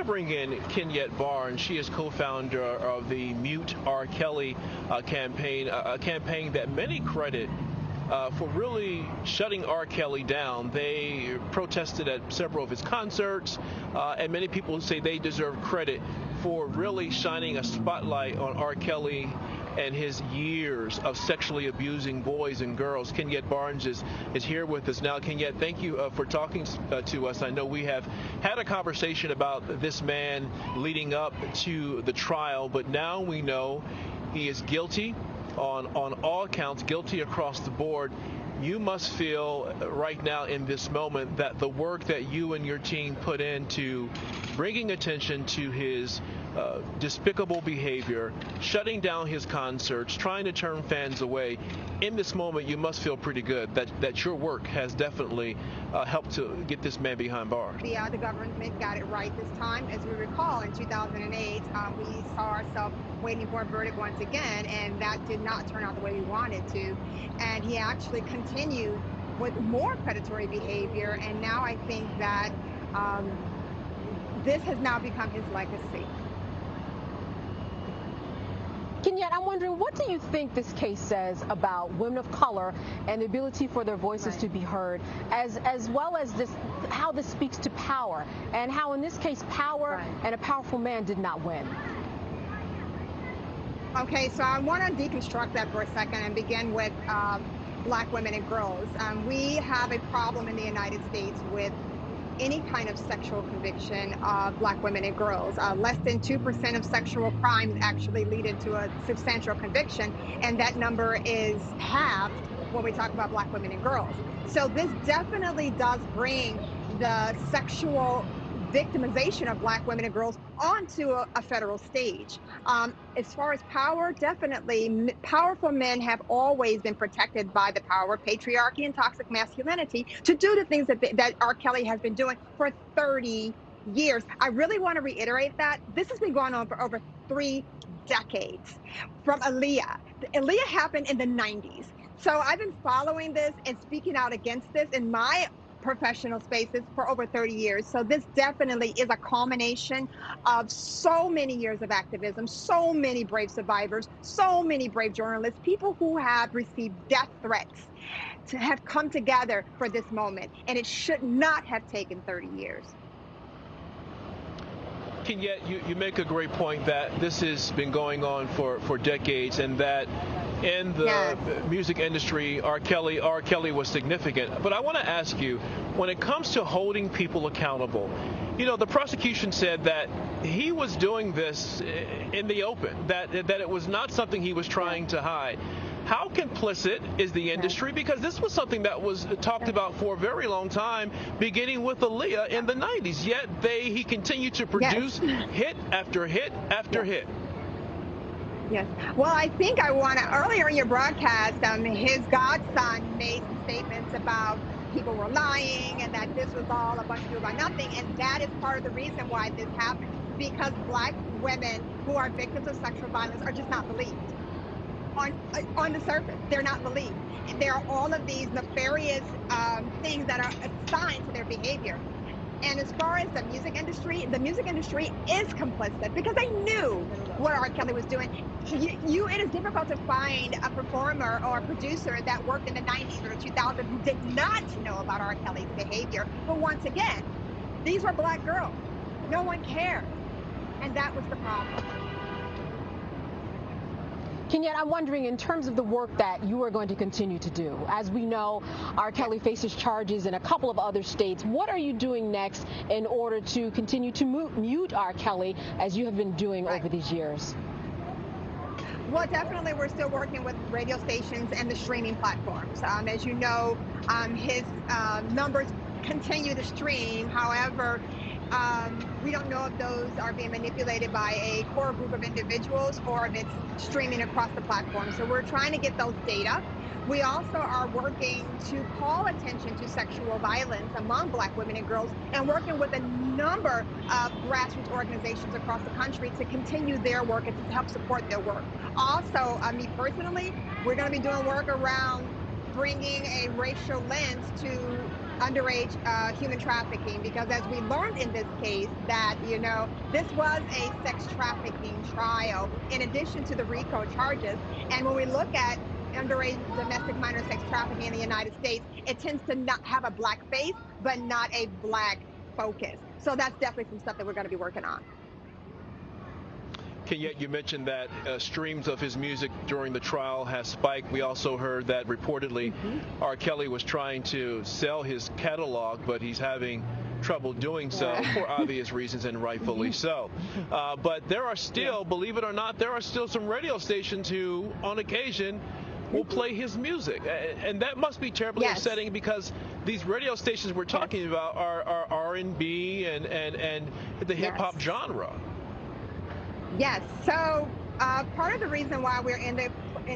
to bring in Kenyette Barnes. She is co-founder of the Mute R. Kelly campaign, a campaign that many credit for really shutting R. Kelly down. They protested at several of his concerts, and many people say they deserve credit for really shining a spotlight on R. Kelly and his years of sexually abusing boys and girls. Kenyette Barnes is here with us now. Kenyette, thank you for talking to us. I know we have had a conversation about this man leading up to the trial, but now we know he is guilty on all counts, guilty across the board. You must feel right now in this moment that the work that you and your team put into bringing attention to his despicable behavior, shutting down his concerts, trying to turn fans away, in this moment you must feel pretty good that your work has definitely helped to get this man behind bars. The government got it right this time. As we recall, in 2008, we saw ourselves waiting for a verdict once again, and that did not turn out the way we wanted to. And he actually continued with more predatory behavior, and now I think that this has now become his legacy. Kenyette, I'm wondering, what do you think this case says about women of color and the ability for their voices to be heard, as well as this, how this speaks to power, and how in this case power and a powerful man did not win? Okay, so I want to deconstruct that for a second and begin with Black women and girls. We have a problem in the United States with any kind of sexual conviction of Black women and girls. Less than 2% of sexual crimes actually lead into a substantial conviction, and that number is halved when we talk about Black women and girls. So this definitely does bring the sexual victimization of Black women and girls onto a federal stage. As far as power, definitely powerful men have always been protected by the power of patriarchy and toxic masculinity to do the things that R. Kelly has been doing for 30 years. I really want to reiterate that this has been going on for over 3 decades. From Aaliyah. Aaliyah happened in the 90s. So I've been following this and speaking out against this in my professional spaces for over 30 years. So this definitely is a culmination of so many years of activism, so many brave survivors, so many brave journalists, people who have received death threats to have come together for this moment. And it should not have taken 30 years. Kenyette, you make a great point that this has been going on for decades, and that in the music industry, R. Kelly was significant. But I want to ask you, when it comes to holding people accountable, you know, the prosecution said that he was doing this in the open, that it was not something he was trying to hide. How complicit is the industry? Because this was something that was talked about for a very long time, beginning with Aaliyah in the 90s. Yet he continued to produce hit after hit after hit. Yes. Well, I think earlier in your broadcast, his godson made some statements about people were lying and that this was all a bunch of people about nothing. And that is part of the reason why this happened, because Black women who are victims of sexual violence are just not believed. On the surface, they're not believed. There are all of these nefarious things that are assigned to their behavior. And as far as the music industry is complicit because they knew what R. Kelly was doing. It is difficult to find a performer or a producer that worked in the 90s or 2000s who did not know about R. Kelly's behavior. But once again, these were Black girls. No one cared. And that was the problem. Kenyette, I'm wondering, in terms of the work that you are going to continue to do, as we know, R. Kelly faces charges in a couple of other states. What are you doing next in order to continue to mute R. Kelly as you have been doing over these years? Well, definitely, we're still working with radio stations and the streaming platforms. As you know, his numbers continue to stream. However, we don't know if those are being manipulated by a core group of individuals or if it's streaming across the platform. So we're trying to get those data. We also are working to call attention to sexual violence among Black women and girls, and working with a number of grassroots organizations across the country to continue their work and to help support their work. Also, me personally, we're going to be doing work around bringing a racial lens to underage human trafficking, because as we learned in this case that, this was a sex trafficking trial in addition to the RICO charges. And when we look at underage domestic minor sex trafficking in the United States, it tends to not have a black face, but not a black focus. So that's definitely some stuff that we're going to be working on. Kenyette, you mentioned that streams of his music during the trial has spiked. We also heard that reportedly R. Kelly was trying to sell his catalog, but he's having trouble doing so for obvious reasons, and rightfully so. But there are still, believe it or not, there are still some radio stations who, on occasion, will play his music. And that must be terribly upsetting, because these radio stations we're talking about are R&B and the hip-hop genre. Yes. So part of the reason why we're in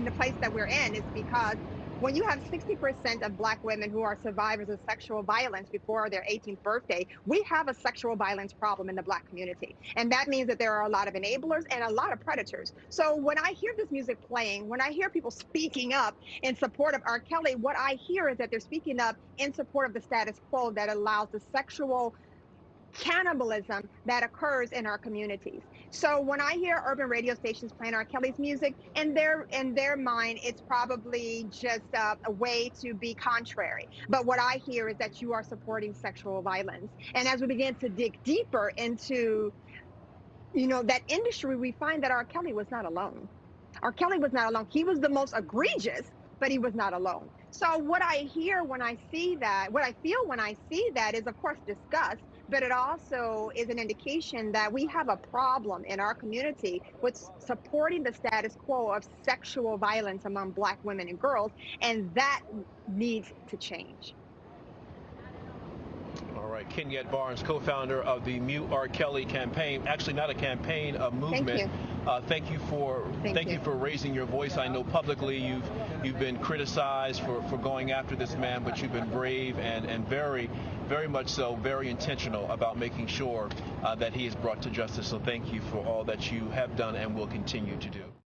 the place that we're in is because when you have 60% of black women who are survivors of sexual violence before their 18th birthday, we have a sexual violence problem in the black community. And that means that there are a lot of enablers and a lot of predators. So when I hear this music playing, when I hear people speaking up in support of R. Kelly, what I hear is that they're speaking up in support of the status quo that allows the sexual cannibalism that occurs in our communities. So when I hear urban radio stations playing R. Kelly's music, in their mind, it's probably just a way to be contrary. But what I hear is that you are supporting sexual violence. And as we begin to dig deeper into, that industry, we find that R. Kelly was not alone. R. Kelly was not alone. He was the most egregious, but he was not alone. So what I hear when I see that, what I feel when I see that is, of course, disgust, but it also is an indication that we have a problem in our community with supporting the status quo of sexual violence among black women and girls, and that needs to change. All right, Kenyette Barnes, co-founder of the Mute R. Kelly campaign. Actually, not a campaign, a movement. Thank you for raising your voice. I know publicly you've been criticized for going after this man, but you've been brave and very, very much so, very intentional about making sure that he is brought to justice. So thank you for all that you have done and will continue to do.